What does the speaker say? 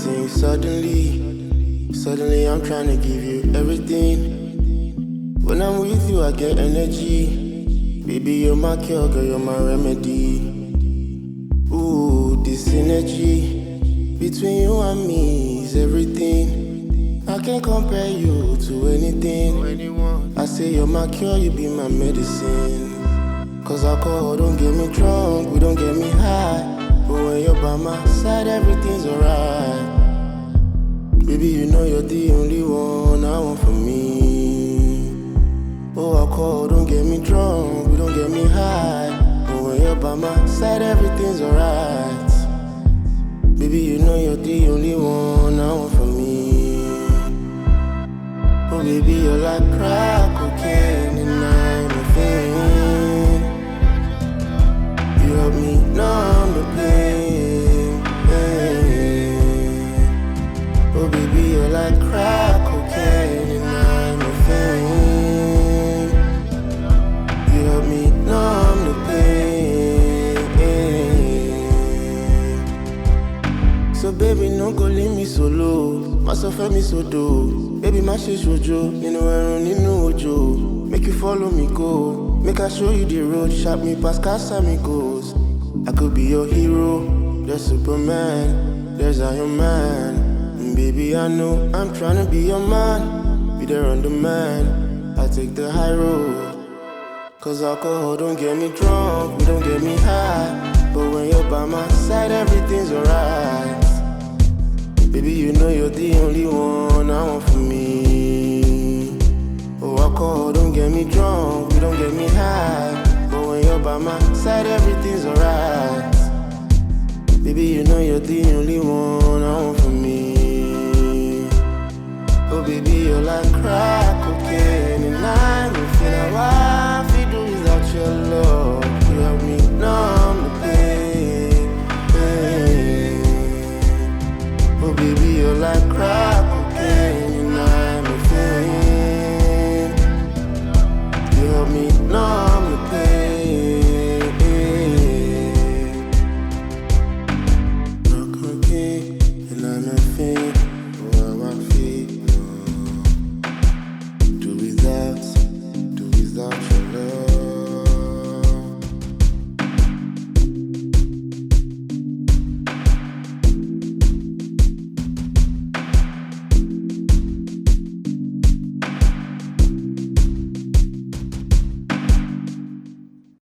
everything suddenly I'm trying to give you everything. When I'm with you, I get energy. Baby, you're my cure, girl, you're my remedy. Ooh, this energy between you and me is everything. I can't compare you to anything. I say you're my cure, you be my medicine. Cause alcohol don't get me drunk, we don't get me high. But when you're by my side, everything's alright. Baby, you know you're the only one I want for me. Oh, alcohol don't get me drunk, we don't get me high. But when you're by my side, everything's alright. Baby, you know you're the only one I want for me. Oh, baby, you're like crack cocaine and I'm a fiend. You help me numb the pain. Oh, baby, you're like crack cocaine and I'm a fiend. You help me numb the pain. So, baby, no go leave me solo. Myself and me so do. Baby, my shit shoujo. You know I run in no ojo. Make you follow me go. Make I show you the road. Sharp me past Casamigos. I could be your hero. There's Superman. There's Iron Man. And baby, I know I'm tryna be your man. Be there on the man. I take the high road. Cause alcohol don't get me drunk. We don't get me high. But when you're by my side, everything's alright. Baby, you know you're the only one I want for me. Oh, alcohol don't get me drunk, we don't get me high. But when you're by my side, everything's alright. Baby, you know you're the only one I want for me. Oh, baby, you're like crack cocaine and I'm a finna. Why I feel do without your love? You help me, no.